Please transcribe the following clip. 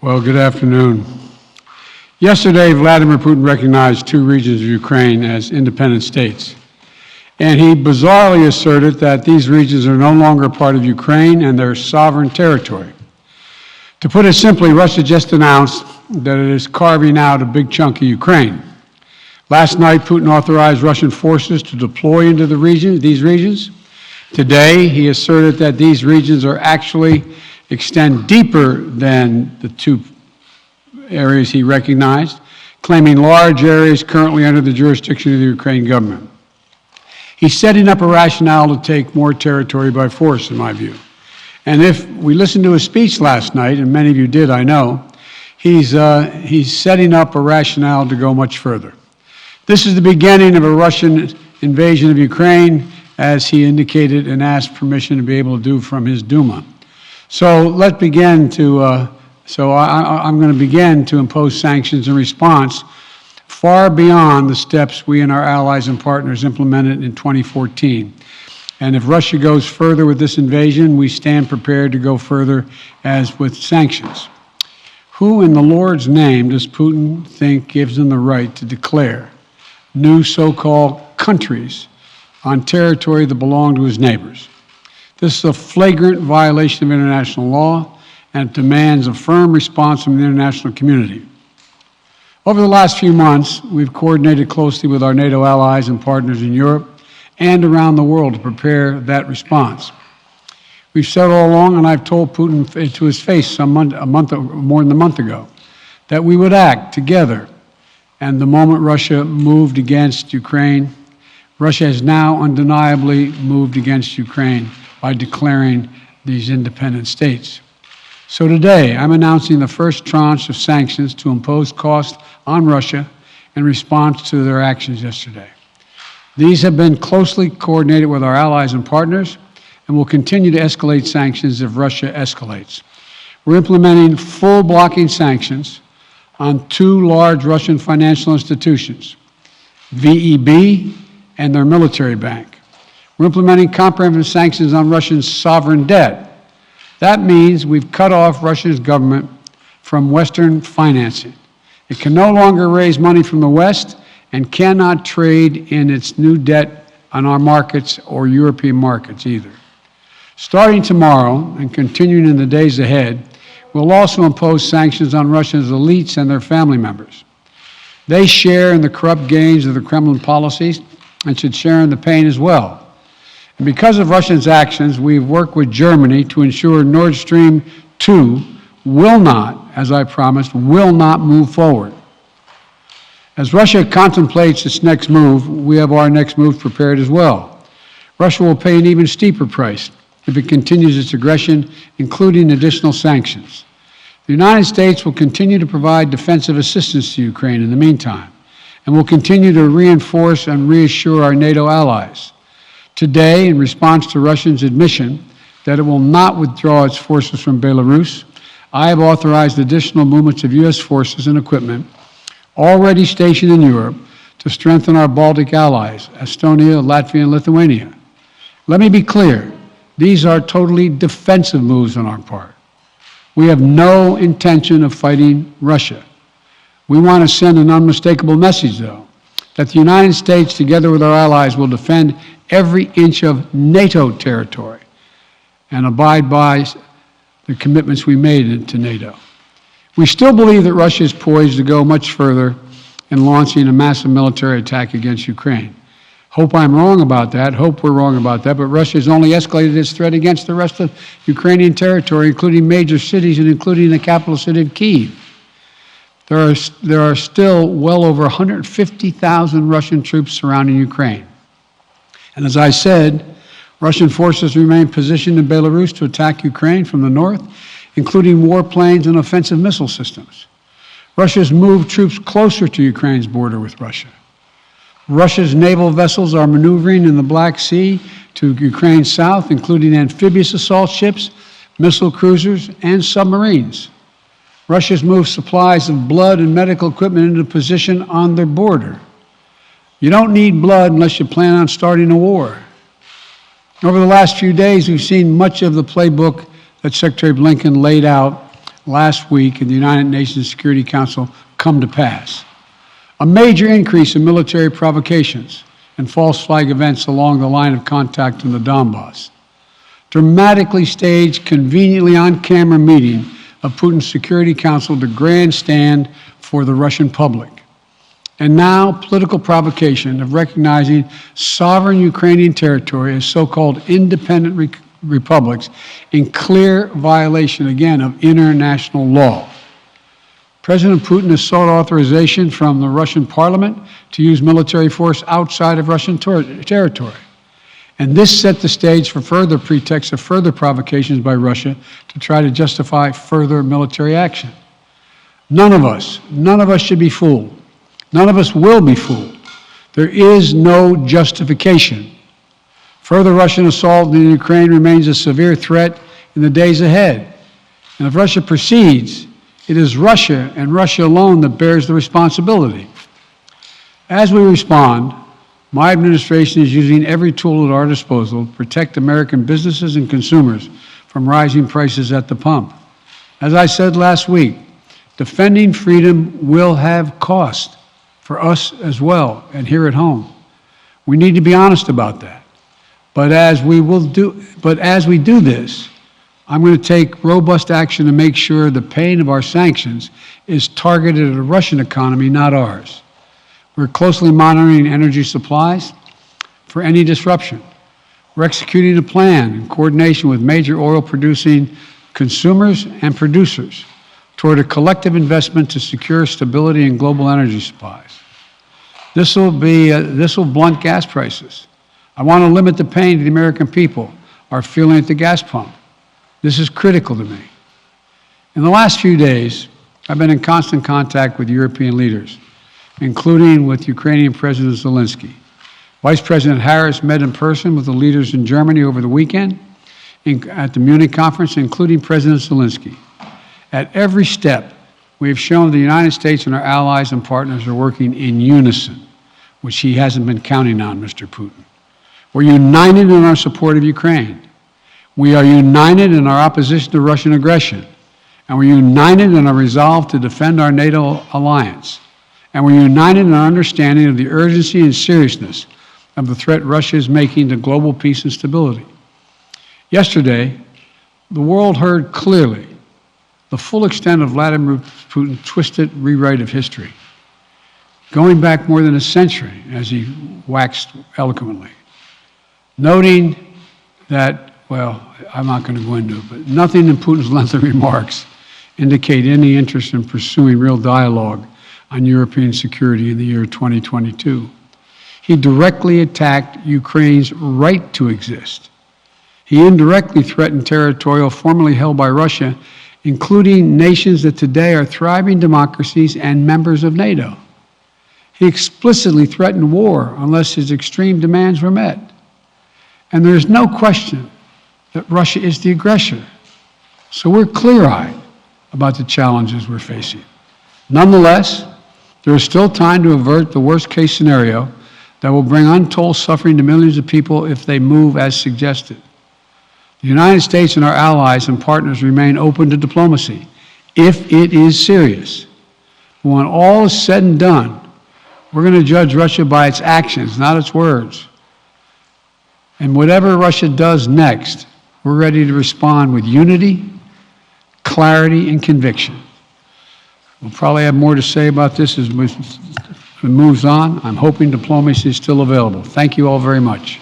Well, good afternoon. Yesterday, Vladimir Putin recognized two regions of Ukraine as independent states, and he bizarrely asserted that these regions are no longer part of Ukraine and their sovereign territory. To put it simply, Russia just announced that it is carving out a big chunk of Ukraine. Last night, Putin authorized Russian forces to deploy into these regions. Today, he asserted that these regions are actually extend deeper than the two areas he recognized, claiming large areas currently under the jurisdiction of the Ukraine government. He's setting up a rationale to take more territory by force, in my view. And if we listened to his speech last night, and many of you did, I know, he's setting up a rationale to go much further. This is the beginning of a Russian invasion of Ukraine, as he indicated and asked permission to be able to do from his Duma. So let's begin to, I'm going to begin to impose sanctions in response far beyond the steps we and our allies and partners implemented in 2014. And if Russia goes further with this invasion, we stand prepared to go further as with sanctions. Who in the Lord's name does Putin think gives him the right to declare new so-called countries on territory that belong to his neighbors? This is a flagrant violation of international law, and it demands a firm response from the international community. Over the last few months, we've coordinated closely with our NATO allies and partners in Europe and around the world to prepare that response. We've said all along, and I've told Putin to his face more than a month ago, that we would act together. And the moment Russia moved against Ukraine, Russia has now undeniably moved against Ukraine by declaring these independent states. So today, I'm announcing the first tranche of sanctions to impose costs on Russia in response to their actions yesterday. These have been closely coordinated with our allies and partners, and will continue to escalate sanctions if Russia escalates. We're implementing full blocking sanctions on two large Russian financial institutions, VEB and their military bank. We're implementing comprehensive sanctions on Russia's sovereign debt. That means we've cut off Russia's government from Western financing. It can no longer raise money from the West and cannot trade in its new debt on our markets or European markets either. Starting tomorrow and continuing in the days ahead, we'll also impose sanctions on Russia's elites and their family members. They share in the corrupt gains of the Kremlin policies and should share in the pain as well. And because of Russia's actions, we've worked with Germany to ensure Nord Stream 2 will not, as I promised, will not move forward. As Russia contemplates its next move, we have our next move prepared as well. Russia will pay an even steeper price if it continues its aggression, including additional sanctions. The United States will continue to provide defensive assistance to Ukraine in the meantime, and will continue to reinforce and reassure our NATO allies. Today, in response to Russia's admission that it will not withdraw its forces from Belarus, I have authorized additional movements of U.S. forces and equipment already stationed in Europe to strengthen our Baltic allies, Estonia, Latvia, and Lithuania. Let me be clear, these are totally defensive moves on our part. We have no intention of fighting Russia. We want to send an unmistakable message, though, that the United States, together with our allies, will defend every inch of NATO territory and abide by the commitments we made to NATO. We still believe that Russia is poised to go much further in launching a massive military attack against Ukraine. Hope I'm wrong about that, hope we're wrong about that, but Russia has only escalated its threat against the rest of Ukrainian territory, including major cities and including the capital city of Kyiv. There are still well over 150,000 Russian troops surrounding Ukraine. And as I said, Russian forces remain positioned in Belarus to attack Ukraine from the north, including warplanes and offensive missile systems. Russia has moved troops closer to Ukraine's border with Russia. Russia's naval vessels are maneuvering in the Black Sea to Ukraine's south, including amphibious assault ships, missile cruisers, and submarines. Russia's moved supplies of blood and medical equipment into position on their border. You don't need blood unless you plan on starting a war. Over the last few days, we've seen much of the playbook that Secretary Blinken laid out last week in the United Nations Security Council come to pass. A major increase in military provocations and false flag events along the line of contact in the Donbass. Dramatically staged, conveniently on-camera meeting of Putin's Security Council to grandstand for the Russian public. And now, political provocation of recognizing sovereign Ukrainian territory as so-called independent republics in clear violation, again, of international law. President Putin has sought authorization from the Russian parliament to use military force outside of Russian territory. And this set the stage for further pretexts of further provocations by Russia to try to justify further military action. None of us should be fooled. None of us will be fooled. There is no justification. Further Russian assault in Ukraine remains a severe threat in the days ahead. And if Russia proceeds, it is Russia and Russia alone that bears the responsibility. As we respond, my administration is using every tool at our disposal to protect American businesses and consumers from rising prices at the pump. As I said last week, defending freedom will have cost for us as well and here at home. We need to be honest about that. But as we do this, I'm going to take robust action to make sure the pain of our sanctions is targeted at the Russian economy, not ours. We're closely monitoring energy supplies for any disruption. We're executing a plan in coordination with major oil-producing consumers and producers toward a collective investment to secure stability in global energy supplies. This will blunt gas prices. I want to limit the pain to the American people are feeling at the gas pump. This is critical to me. In the last few days, I've been in constant contact with European leaders, including with Ukrainian President Zelensky. Vice President Harris met in person with the leaders in Germany over the weekend at the Munich conference, including President Zelensky. At every step, we have shown the United States and our allies and partners are working in unison, which he hasn't been counting on, Mr. Putin. We're united in our support of Ukraine. We are united in our opposition to Russian aggression. And we're united in our resolve to defend our NATO alliance. And we're united in our understanding of the urgency and seriousness of the threat Russia is making to global peace and stability. Yesterday, the world heard clearly the full extent of Vladimir Putin's twisted rewrite of history, going back more than a century, as he waxed eloquently, noting that, well, I'm not going to go into it, but nothing in Putin's lengthy remarks indicate any interest in pursuing real dialogue on European security in the year 2022. He directly attacked Ukraine's right to exist. He indirectly threatened territory formerly held by Russia, including nations that today are thriving democracies and members of NATO. He explicitly threatened war unless his extreme demands were met. And there is no question that Russia is the aggressor. So we're clear-eyed about the challenges we're facing. Nonetheless, there is still time to avert the worst-case scenario that will bring untold suffering to millions of people if they move as suggested. The United States and our allies and partners remain open to diplomacy if it is serious. When all is said and done, we're going to judge Russia by its actions, not its words. And whatever Russia does next, we're ready to respond with unity, clarity, and conviction. We'll probably have more to say about this as it moves on. I'm hoping diplomacy is still available. Thank you all very much.